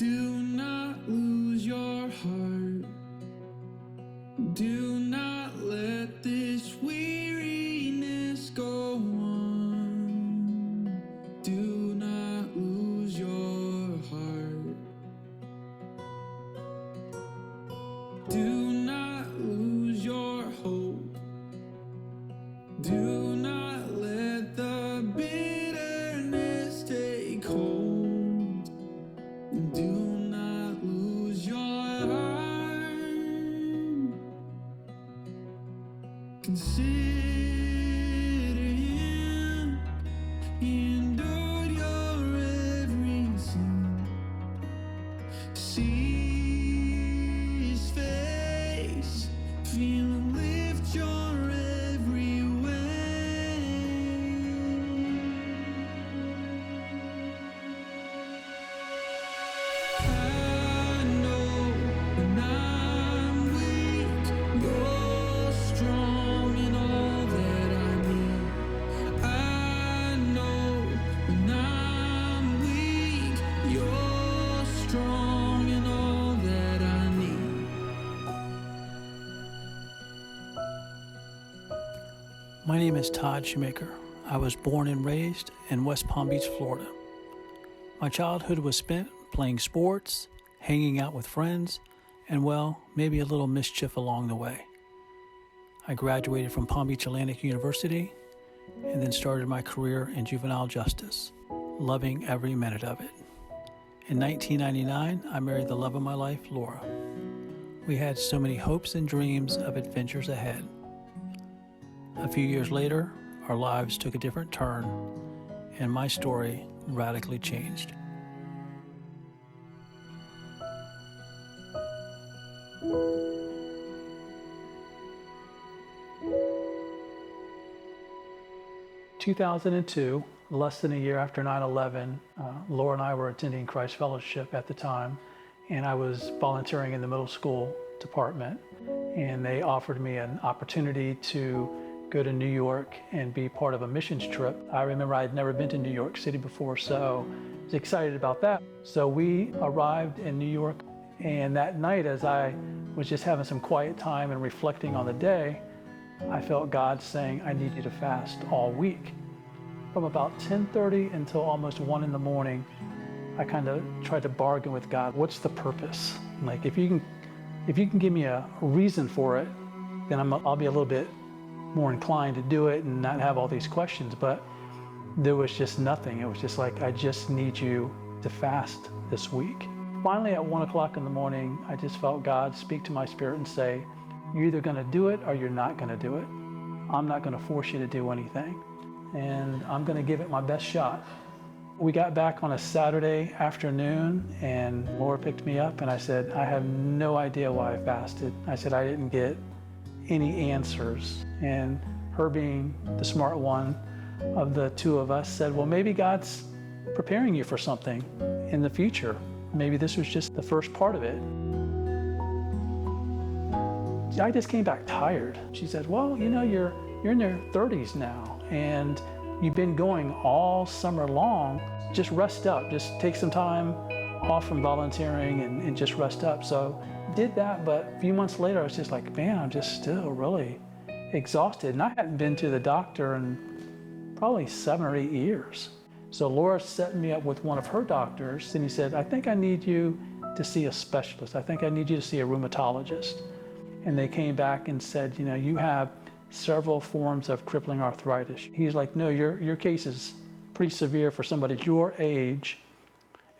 Do not lose your heart. Do not let this weariness go on. Do not lose your heart. Do not lose your hope. Do not let the bitterness take hold. Do not lose your heart. Consider him. He endured your every sin. See his face. Feel him lift your every way. I know when I'm weak, you're strong in all that I need. I know when I'm weak, you're strong in all that I need. My name is Todd Shoemaker. I was born and raised in West Palm Beach, Florida. My childhood was spent playing sports, hanging out with friends, and well, maybe a little mischief along the way. I graduated from Palm Beach Atlantic University and then started my career in juvenile justice, loving every minute of it. In 1999, I married the love of my life, Laura. We had so many hopes and dreams of adventures ahead. A few years later, our lives took a different turn, and my story radically changed. In 2002, less than a year after 9/11, Laura and I were attending Christ Fellowship at the time, and I was volunteering in the middle school department, and they offered me an opportunity to go to New York and be part of a missions trip. I remember I had never been to New York City before, so I was excited about that. So we arrived in New York, and that night, as I was just having some quiet time and reflecting on the day, I felt God saying, I need you to fast all week. From about 10:30 until almost 1 in the morning, I kind of tried to bargain with God. What's the purpose? Like, if you can give me a reason for it, then I'll be a little bit more inclined to do it and not have all these questions. But there was just nothing. It was just like, I just need you to fast this week. Finally, at 1 o'clock in the morning, I just felt God speak to my spirit and say, you're either going to do it or you're not going to do it. I'm not going to force you to do anything, and I'm going to give it my best shot. We got back on a Saturday afternoon, and Laura picked me up, and I said, I have no idea why I fasted. I said, I didn't get any answers. And her, being the smart one of the two of us, said, well, maybe God's preparing you for something in the future. Maybe this was just the first part of it. I just came back tired. She said, well, you know, you're in your 30s now, and you've been going all summer long. Just rest up. Just take some time off from volunteering and just rest up. So did that, but a few months later, I was just like, man, I'm just still really exhausted. And I hadn't been to the doctor in probably 7 or 8 years. So Laura set me up with one of her doctors, and he said, I think I need you to see a specialist. I think I need you to see a rheumatologist. And they came back and said, you know, you have several forms of crippling arthritis. He's like, no, your case is pretty severe for somebody your age.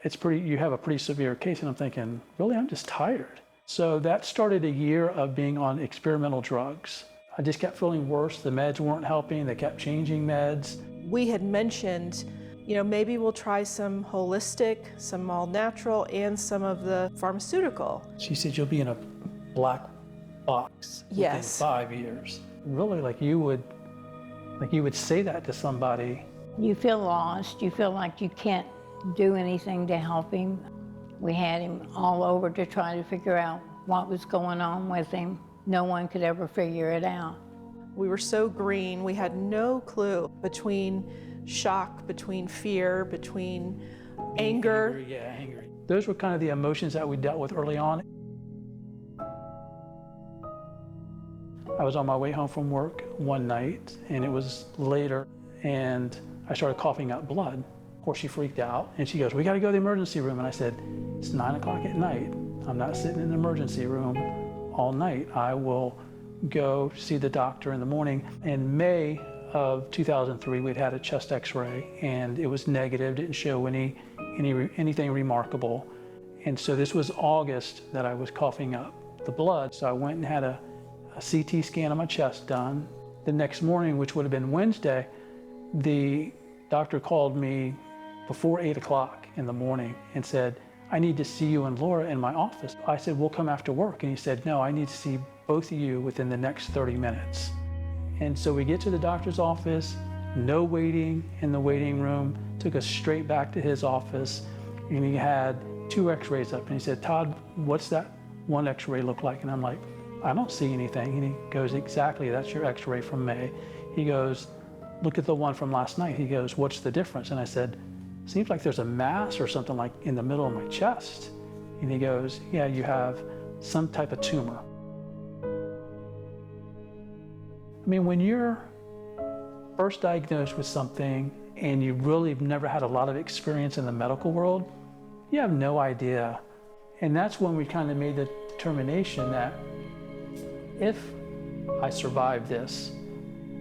You have a pretty severe case. And I'm thinking, really, I'm just tired. So that started a year of being on experimental drugs. I just kept feeling worse. The meds weren't helping. They kept changing meds. We had mentioned, you know, maybe we'll try some holistic, some all natural, and some of the pharmaceutical. She said, you'll be in a black box within 5 years. Really, like you would say that to somebody. You feel lost. You feel like you can't do anything to help him. We had him all over to try to figure out what was going on with him. No one could ever figure it out. We were so green. We had no clue between shock, between fear, between anger. Angry. Those were kind of the emotions that we dealt with early on. I was on my way home from work one night, and it was later, and I started coughing up blood. Of course, she freaked out, and she goes, "We got to go to the emergency room." And I said, "It's 9 o'clock at night. I'm not sitting in the emergency room all night. I will go see the doctor in the morning." In May of 2003, we'd had a chest x-ray, and it was negative, didn't show anything remarkable. And so this was August that I was coughing up the blood. So I went and had a CT scan of my chest done. The next morning, which would have been Wednesday, the doctor called me before 8 o'clock in the morning and said, "I need to see you and Laura in my office." I said, "We'll come after work." And he said, "No, I need to see both of you within the next 30 minutes. And so we get to the doctor's office, no waiting in the waiting room, took us straight back to his office, and he had 2 x-rays up. And he said, "Todd, what's that one x-ray look like?" And I'm like, "I don't see anything." And he goes, "Exactly, that's your x-ray from May." He goes, "Look at the one from last night." He goes, "What's the difference?" And I said, "Seems like there's a mass or something like in the middle of my chest." And he goes, "Yeah, you have some type of tumor." I mean, when you're first diagnosed with something and you really have never had a lot of experience in the medical world, you have no idea. And that's when we kind of made the determination that if I survived this,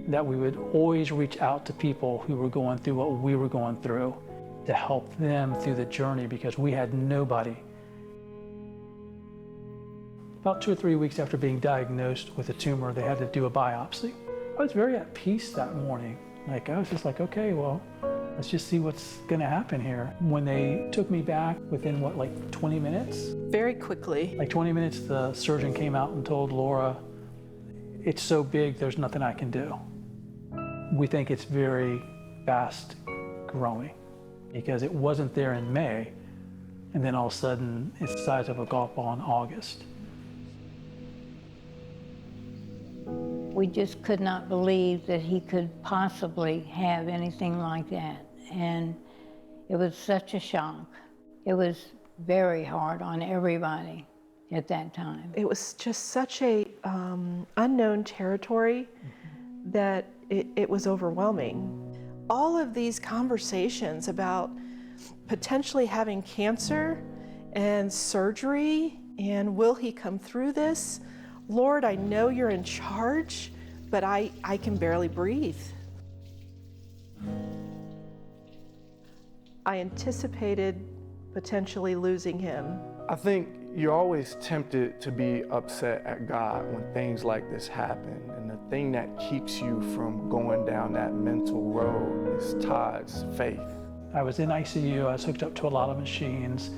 that we would always reach out to people who were going through what we were going through to help them through the journey, because we had nobody. About 2 or 3 weeks after being diagnosed with a tumor, they had to do a biopsy. I was very at peace that morning. I was just like, okay, well, let's just see what's gonna happen here. When they took me back, within 20 minutes? Very quickly. 20 minutes, the surgeon came out and told Laura, "It's so big, there's nothing I can do." We think it's very fast growing, because it wasn't there in May, and then all of a sudden, it's the size of a golf ball in August. We just could not believe that he could possibly have anything like that. And it was such a shock. It was very hard on everybody at that time. It was just such a unknown territory that it was overwhelming. All of these conversations about potentially having cancer and surgery, and will he come through this? Lord, I know you're in charge, but I can barely breathe. I anticipated potentially losing him. I think you're always tempted to be upset at God when things like this happen. And the thing that keeps you from going down that mental road is Todd's faith. I was in ICU, I was hooked up to a lot of machines,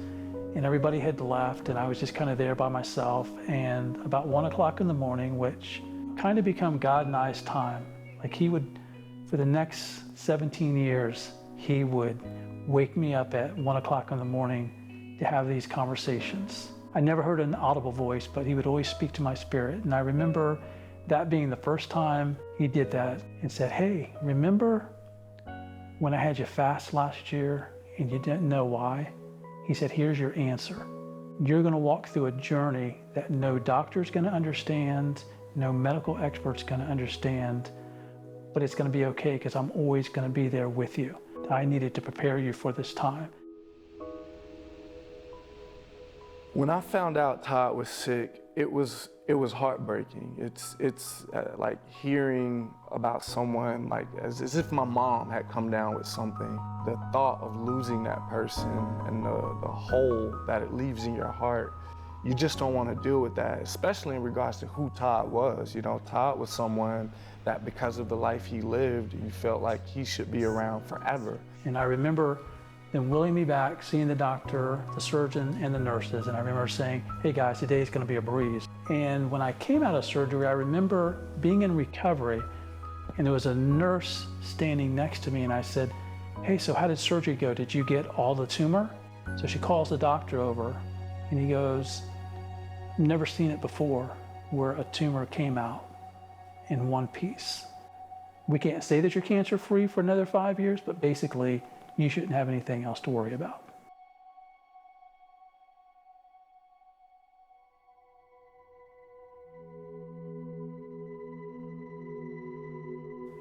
and everybody had left, and I was just kind of there by myself. And about 1 o'clock in the morning, which kind of become God and I's time, he would, for the next 17 years, he would wake me up at 1 o'clock in the morning to have these conversations. I never heard an audible voice, but he would always speak to my spirit. And I remember that being the first time he did that and said, "Hey, remember when I had you fast last year and you didn't know why?" He said, "Here's your answer. You're gonna walk through a journey that no doctor's gonna understand, no medical expert's gonna understand, but it's gonna be okay, because I'm always gonna be there with you. I needed to prepare you for this time." When I found out Todd was sick, it was heartbreaking. It's like hearing about someone, as if my mom had come down with something. The thought of losing that person and the hole that it leaves in your heart, you just don't want to deal with that, especially in regards to who Todd was. Todd was someone that, because of the life he lived, you felt like he should be around forever. And I remember them wheeling me back, seeing the doctor, the surgeon, and the nurses. And I remember saying, "Hey guys, today's gonna be a breeze." And when I came out of surgery, I remember being in recovery, and there was a nurse standing next to me, and I said, "Hey, so how did surgery go? Did you get all the tumor?" So she calls the doctor over, and he goes, "Never seen it before, where a tumor came out in one piece. We can't say that you're cancer-free for another 5 years, but basically, you shouldn't have anything else to worry about."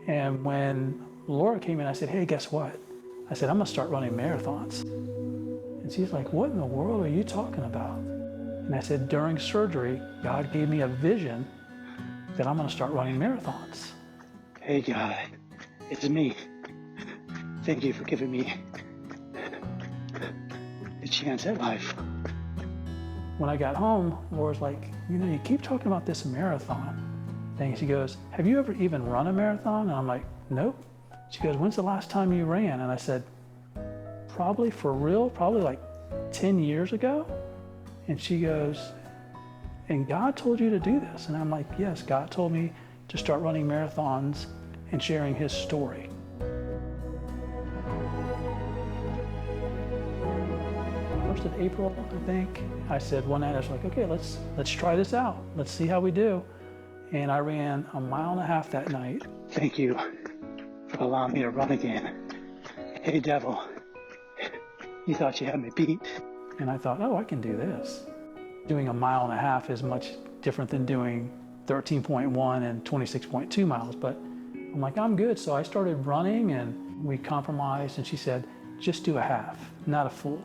And when Laura came in, I said, hey, guess what? I said, I'm gonna start running marathons. And she's like, what in the world are you talking about? And I said, during surgery, God gave me a vision that I'm gonna start running marathons. Hey God, it's me. Thank you for giving me the chance at life. When I got home, Laura's like, you keep talking about this marathon thing. She goes, have you ever even run a marathon? And I'm like, nope. She goes, when's the last time you ran? And I said, probably for real, probably like 10 years ago. And she goes, and God told you to do this? And I'm like, yes, God told me to start running marathons and sharing his story. First of April, I think, I said one night, I was like, okay, let's try this out. Let's see how we do. And I ran 1.5 miles that night. Thank you for allowing me to run again. Hey devil, you thought you had me beat. And I thought, oh, I can do this. Doing 1.5 miles is much different than doing 13.1 and 26.2 miles, but I'm like, I'm good. So I started running and we compromised and she said, just do a half, not a full.